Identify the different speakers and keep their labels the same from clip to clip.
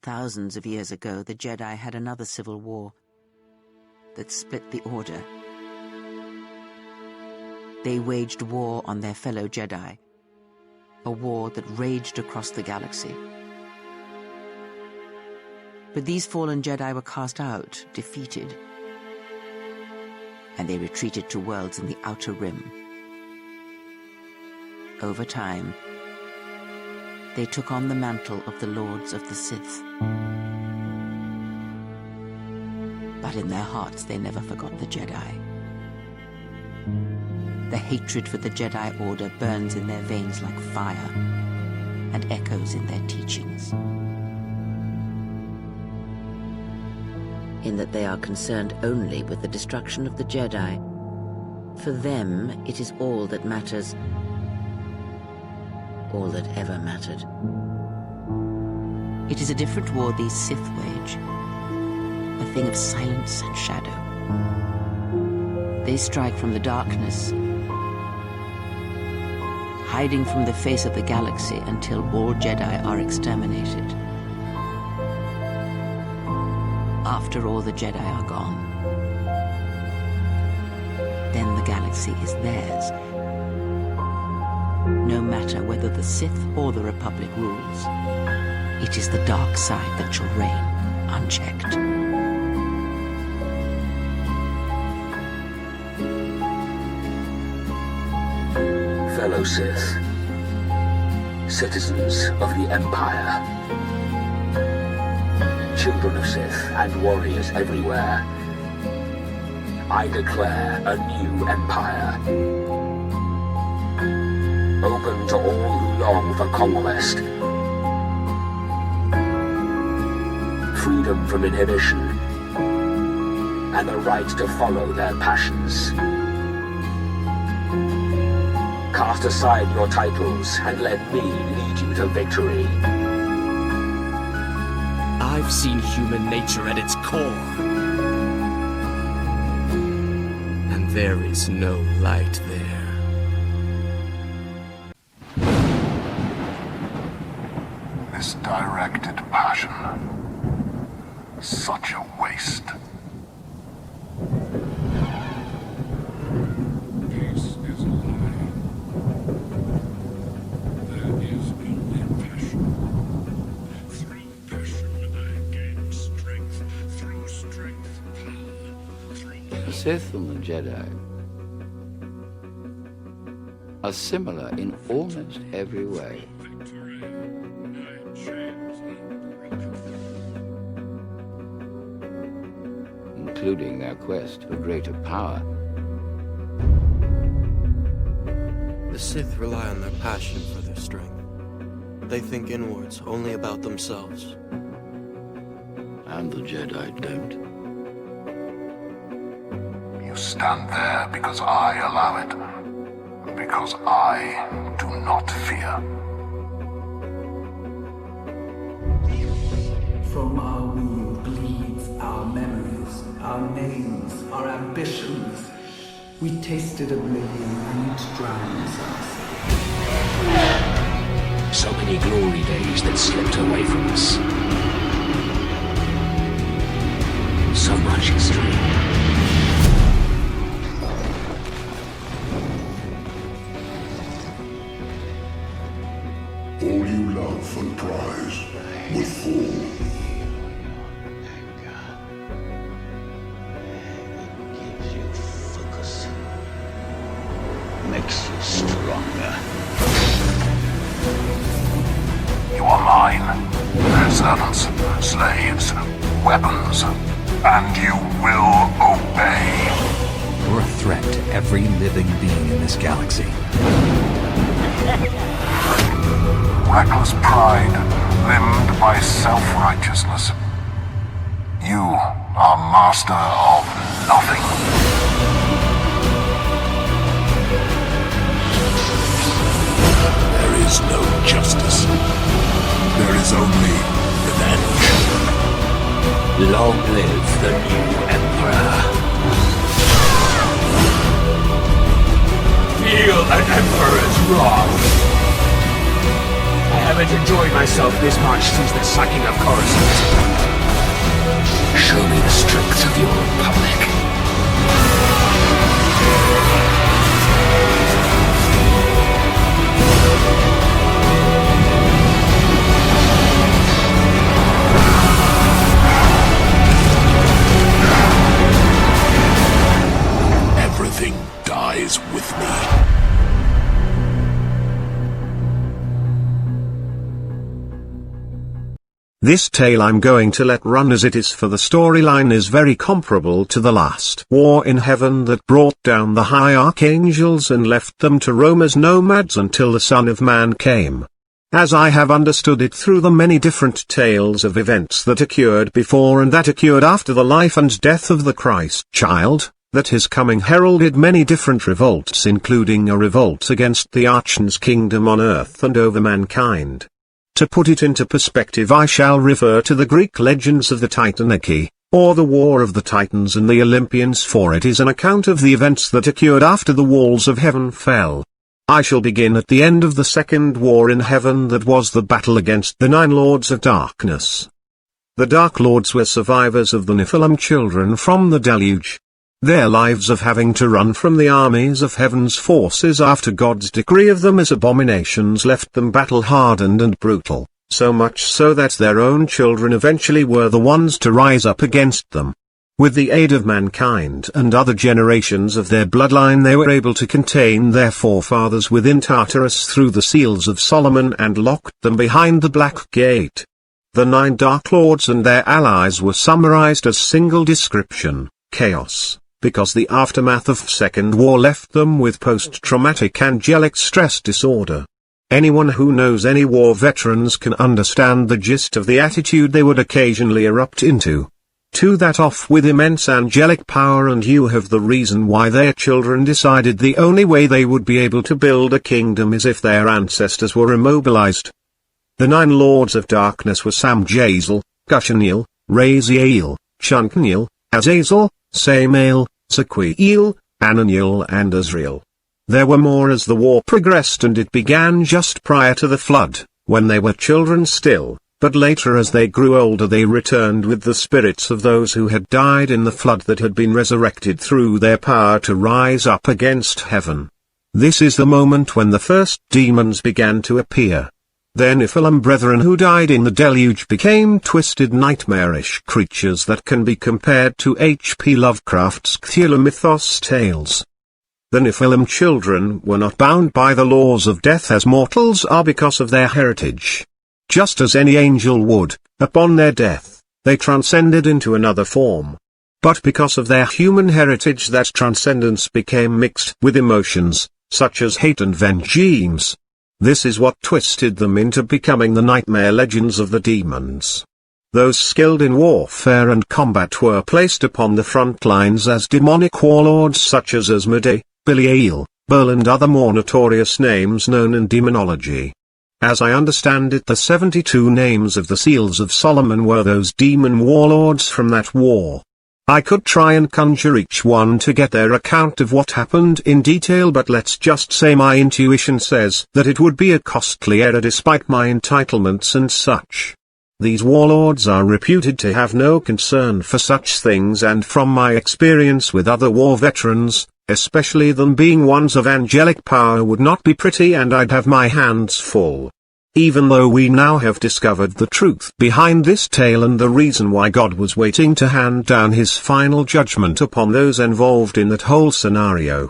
Speaker 1: Thousands of years ago, the Jedi had another civil war that split the Order. They waged war on their fellow Jedi, a war that raged across the galaxy. But these fallen Jedi were cast out, defeated, and they retreated to worlds in the Outer Rim. Over time, they took on the mantle of the Lords of the Sith. But in their hearts, they never forgot the Jedi. The hatred for the Jedi Order burns in their veins like fire and echoes in their teachings. In that they are concerned only with the destruction of the Jedi. For them, it is all that matters, all that ever mattered. It is a different war these Sith wage, a thing of silence and shadow. They strike from the darkness, hiding from the face of the galaxy until all Jedi are exterminated. After all the Jedi are gone, then the galaxy is theirs. No matter whether the Sith or the Republic rules, it is the dark side that shall reign unchecked.
Speaker 2: Fellow Sith, citizens of the Empire, children of Sith and warriors everywhere, I declare a new empire, open to all who long for conquest, freedom from inhibition, and the right to follow their passions. Cast aside your titles and let me lead you to victory.
Speaker 3: I've seen human nature at its core. And there is no light there.
Speaker 4: Misdirected passion. Such a waste.
Speaker 5: Peace is a lie. There is only passion. Through passion I gain strength. Through strength, power. Through
Speaker 6: The Sith and the Jedi are similar in almost every way.
Speaker 5: victory, I chains unbroken.
Speaker 6: Including their quest for greater power.
Speaker 7: The Sith rely on their passion for their strength. They think inwards, only about themselves.
Speaker 6: And the Jedi don't.
Speaker 4: You stand there because I allow it. Because I do not fear.
Speaker 8: From our womb bleeds our memories, our names, our ambitions. We tasted oblivion and it drowns us.
Speaker 2: So many glory days that slipped away from us. So much history.
Speaker 4: All you love and prize will fall.
Speaker 6: Gives you focus. Makes you stronger.
Speaker 4: You are mine. Servants, slaves, weapons, and you will obey.
Speaker 9: You're a threat to every living being in this galaxy.
Speaker 4: Reckless pride, limbed by self-righteousness. You are master of nothing. There is no justice. There is only revenge.
Speaker 2: Long live the new Emperor. Feel an Emperor's wrath. I have haven't enjoyed myself this much since the sacking of Coruscant. Show me the strength of your republic.
Speaker 4: Everything dies with me.
Speaker 10: This tale I'm going to let run as it is, for the storyline is very comparable to the last war in heaven that brought down the high archangels and left them to roam as nomads until the Son of Man came. As I have understood it through the many different tales of events that occurred before and that occurred after the life and death of the Christ child, that his coming heralded many different revolts, including a revolt against the Archon's kingdom on earth and over mankind. To put it into perspective, I shall refer to the Greek legends of the Titanicai, or the War of the Titans and the Olympians, for it is an account of the events that occurred after the walls of heaven fell. I shall begin at the end of the second war in heaven, that was the battle against the 9 Lords of Darkness. The Dark Lords were survivors of the Nephilim children from the deluge. Their lives of having to run from the armies of heaven's forces after God's decree of them as abominations left them battle-hardened and brutal, so much so that their own children eventually were the ones to rise up against them. With the aid of mankind and other generations of their bloodline, they were able to contain their forefathers within Tartarus through the seals of Solomon and locked them behind the Black Gate. The 9 Dark Lords and their allies were summarized as single description: chaos, because the aftermath of Second War left them with post-traumatic angelic stress disorder. Anyone who knows any war veterans can understand the gist of the attitude they would occasionally erupt into. To that off with immense angelic power, and you have the reason why their children decided the only way they would be able to build a kingdom is if their ancestors were immobilized. The 9 Lords of Darkness were Samjazel, Gushaniel, Raziel, Chunkniel, Azazel, Samael, Sequiel, Ananiel and Azrael. There were more as the war progressed, and it began just prior to the flood, when they were children still, but later as they grew older they returned with the spirits of those who had died in the flood that had been resurrected through their power to rise up against heaven. This is the moment when the first demons began to appear. Their Nephilim brethren who died in the deluge became twisted, nightmarish creatures that can be compared to H.P. Lovecraft's Cthulhu mythos tales. The Nephilim children were not bound by the laws of death as mortals are because of their heritage. Just as any angel would, upon their death, they transcended into another form. But because of their human heritage, that transcendence became mixed with emotions, such as hate and vengeance. This is what twisted them into becoming the nightmare legends of the demons. Those skilled in warfare and combat were placed upon the front lines as demonic warlords such as Asmodee, Belial, Bel and other more notorious names known in demonology. As I understand it, the 72 names of the Seals of Solomon were those demon warlords from that war. I could try and conjure each one to get their account of what happened in detail, but let's just say my intuition says that it would be a costly error despite my entitlements and such. These warlords are reputed to have no concern for such things, and from my experience with other war veterans, especially them being ones of angelic power, would not be pretty and I'd have my hands full. Even though we now have discovered the truth behind this tale and the reason why God was waiting to hand down his final judgment upon those involved in that whole scenario.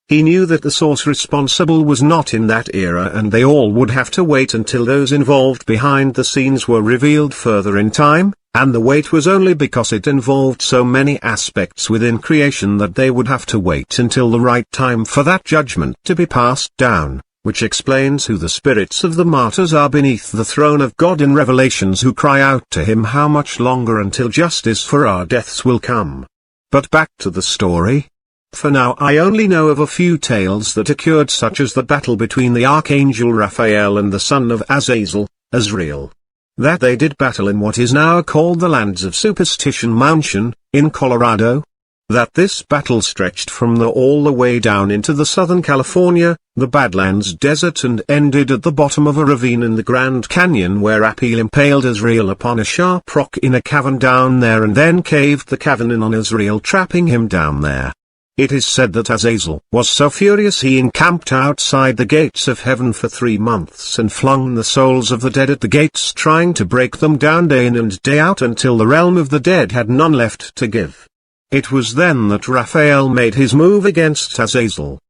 Speaker 10: He knew that the source responsible was not in that era, and they all would have to wait until those involved behind the scenes were revealed further in time, and the wait was only because it involved so many aspects within creation that they would have to wait until the right time for that judgment to be passed down. Which explains who the spirits of the martyrs are beneath the throne of God in Revelations, who cry out to him how much longer until justice for our deaths will come. But back to the story. For now I only know of a few tales that occurred, such as the battle between the Archangel Raphael and the son of Azazel, Azrael. That they did battle in what is now called the Lands of Superstition Mountain, in Colorado. that this battle stretched from all the way down into the Southern California, the Badlands Desert, and ended at the bottom of a ravine in the Grand Canyon, where Apil impaled Azrael upon a sharp rock in a cavern down there and then caved the cavern in on Azrael, trapping him down there. It is said that Azazel was so furious he encamped outside the gates of heaven for 3 months and flung the souls of the dead at the gates, trying to break them down day in and day out until the realm of the dead had none left to give. It was then that Raphael made his move against Azazel.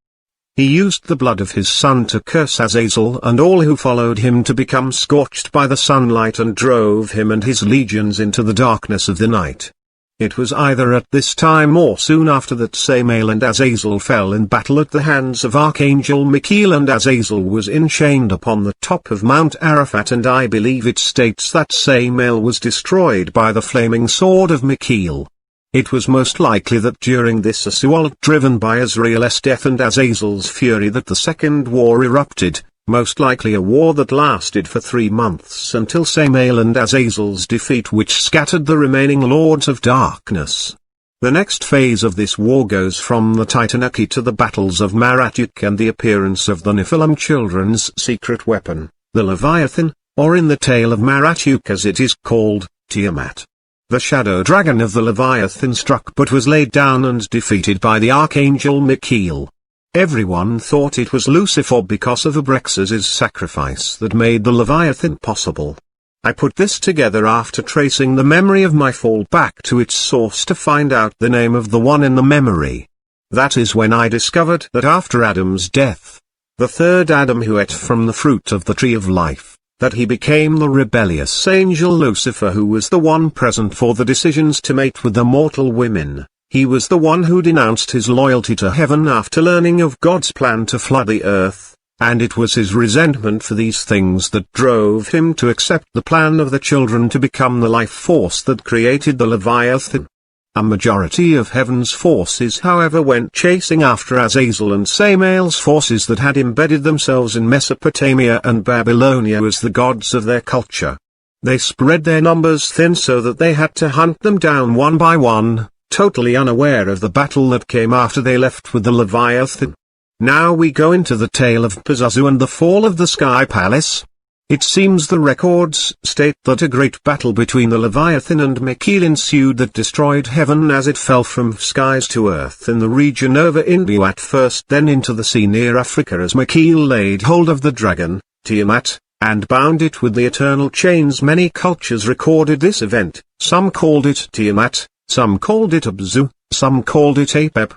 Speaker 10: He used the blood of his son to curse Azazel and all who followed him to become scorched by the sunlight, and drove him and his legions into the darkness of the night. It was either at this time or soon after that Samael and Azazel fell in battle at the hands of Archangel Michael, and Azazel was enchained upon the top of Mount Arafat, and I believe it states that Samael was destroyed by the flaming sword of Michael. It was most likely that during this assault, driven by Azrael's death and Azazel's fury, that the second war erupted, most likely a war that lasted for 3 months until Samael and Azazel's defeat, which scattered the remaining lords of darkness. The next phase of this war goes from the Titanaki to the battles of Maratuk and the appearance of the Nephilim children's secret weapon, the Leviathan, or in the tale of Maratuk as it is called, Tiamat. The shadow dragon of the Leviathan struck but was laid down and defeated by the Archangel Michael. Everyone thought it was Lucifer because of Abraxas' sacrifice that made the Leviathan possible. I put this together after tracing the memory of my fall back to its source to find out the name of the one in the memory. That is when I discovered that after Adam's death, the third Adam who ate from the fruit of the tree of life, that he became the rebellious angel Lucifer, who was the one present for the decisions to mate with the mortal women. He was the one who denounced his loyalty to heaven after learning of God's plan to flood the earth, and it was his resentment for these things that drove him to accept the plan of the children to become the life force that created the Leviathan. A majority of heaven's forces, however, went chasing after Azazel and Samael's forces that had embedded themselves in Mesopotamia and Babylonia as the gods of their culture. They spread their numbers thin so that they had to hunt them down one by one, totally unaware of the battle that came after they left with the Leviathan. Now we go into the tale of Pazuzu and the fall of the Sky Palace. It seems the records state that a great battle between the Leviathan and Michael ensued that destroyed heaven as it fell from skies to earth in the region over India at first, then into the sea near Africa, as Michael laid hold of the dragon, Tiamat, and bound it with the eternal chains. Many cultures recorded this event. Some called it Tiamat, some called it Abzu, some called it Apep.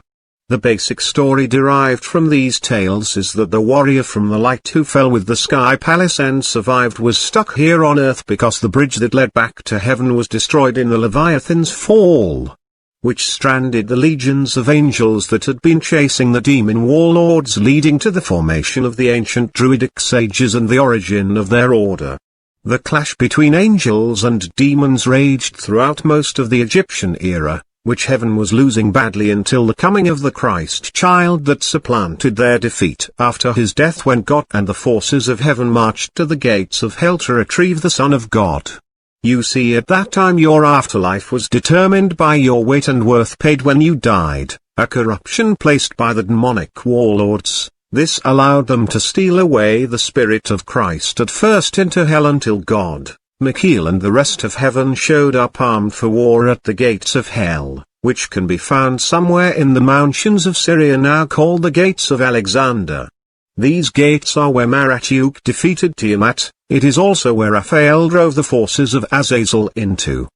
Speaker 10: The basic story derived from these tales is that the warrior from the light who fell with the Sky Palace and survived was stuck here on earth because the bridge that led back to heaven was destroyed in the Leviathan's fall, which stranded the legions of angels that had been chasing the demon warlords, leading to the formation of the ancient druidic sages and the origin of their order. The clash between angels and demons raged throughout most of the Egyptian era, which heaven was losing badly until the coming of the Christ child that supplanted their defeat after his death, when God and the forces of heaven marched to the gates of hell to retrieve the Son of God. You see, at that time your afterlife was determined by your weight and worth paid when you died, a corruption placed by the demonic warlords. This allowed them to steal away the Spirit of Christ at first into hell until God, Michael and the rest of heaven showed up armed for war at the gates of hell, which can be found somewhere in the mountains of Syria now called the Gates of Alexander. These gates are where Maratuk defeated Tiamat. It is also where Raphael drove the forces of Azazel into.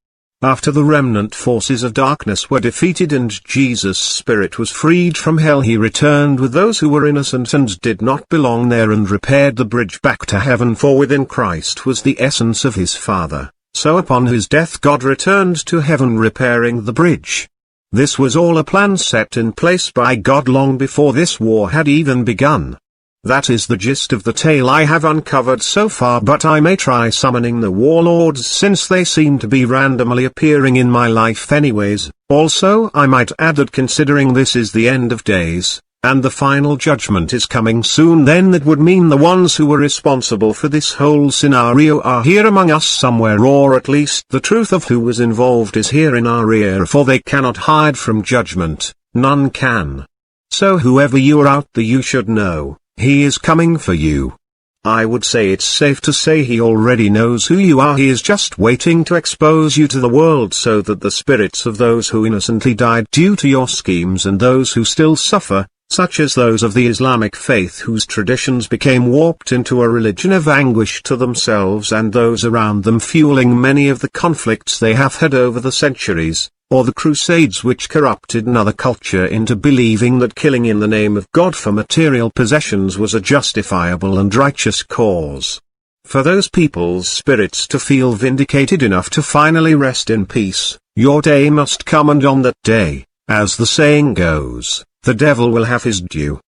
Speaker 10: After the remnant forces of darkness were defeated and Jesus' spirit was freed from hell, he returned with those who were innocent and did not belong there and repaired the bridge back to heaven, for within Christ was the essence of his Father. So upon his death God returned to heaven, repairing the bridge. This was all a plan set in place by God long before this war had even begun. That is the gist of the tale I have uncovered so far, but I may try summoning the warlords since they seem to be randomly appearing in my life anyways. Also I might add that considering this is the end of days, and the final judgment is coming soon, then that would mean the ones who were responsible for this whole scenario are here among us somewhere, or at least the truth of who was involved is here in our ear, for they cannot hide from judgment, none can. So whoever you are out there, you should know, he is coming for you. I would say it's safe to say he already knows who you are. He is just waiting to expose you to the world so that the spirits of those who innocently died due to your schemes and those who still suffer, such as those of the Islamic faith whose traditions became warped into a religion of anguish to themselves and those around them, fueling many of the conflicts they have had over the centuries, or the Crusades which corrupted another culture into believing that killing in the name of God for material possessions was a justifiable and righteous cause. For those people's spirits to feel vindicated enough to finally rest in peace, your day must come, and on that day, as the saying goes, the devil will have his due.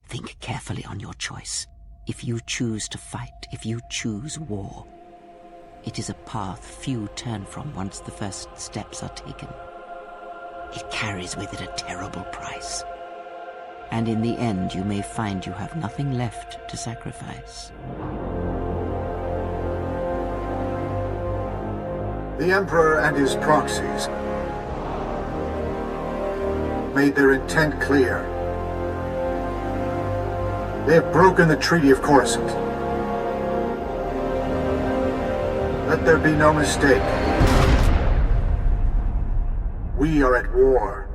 Speaker 1: Think carefully on your choice. If you choose to fight, if you choose war, it is a path few turn from once the first steps are taken. It carries with it a terrible price. And in the end you may find you have nothing left to sacrifice.
Speaker 11: The Emperor and his proxies made their intent clear. They have broken the Treaty of Coruscant. Let there be no mistake. We are at war.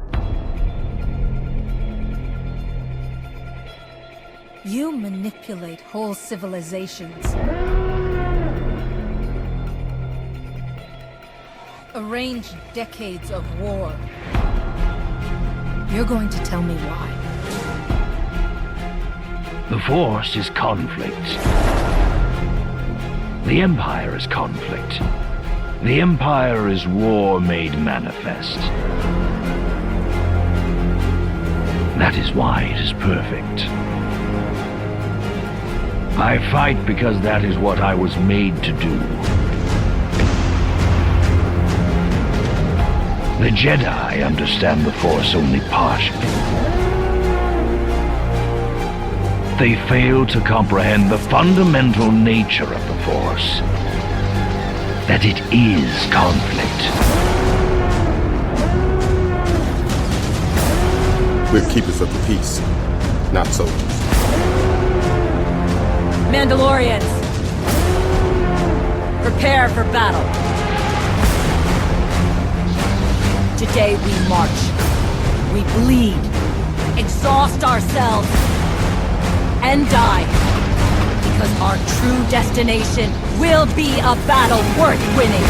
Speaker 12: You manipulate whole civilizations. Arrange decades of war. You're going to tell me why.
Speaker 13: The Force is conflict. The Empire is conflict. The Empire is war made manifest. That is why it is perfect. I fight because that is what I was made to do. The Jedi understand the Force only partially. They fail to comprehend the fundamental nature of the Force. That it is conflict.
Speaker 14: We're keepers of the peace, not soldiers.
Speaker 12: Mandalorians, prepare for battle. Today we march, we bleed, exhaust ourselves, and die. Because our true destination will be a battle worth winning.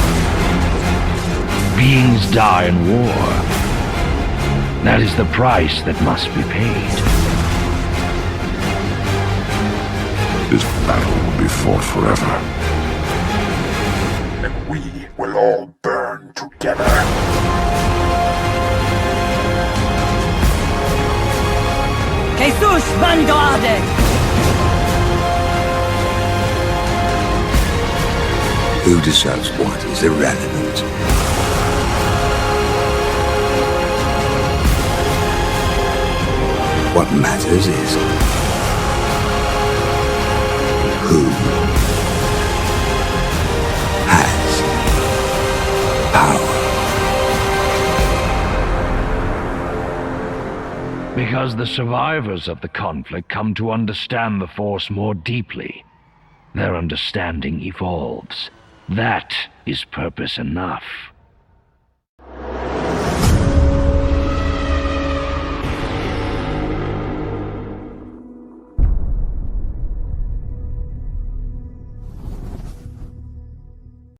Speaker 13: Beings die in war. That is the price that must be paid.
Speaker 4: This battle will be fought forever.
Speaker 2: And we will all burn together.
Speaker 12: Jesus Mandade!
Speaker 15: Who decides what is irrelevant? What matters is who has power.
Speaker 13: Because the survivors of the conflict come to understand the Force more deeply. Their understanding evolves. That is purpose enough.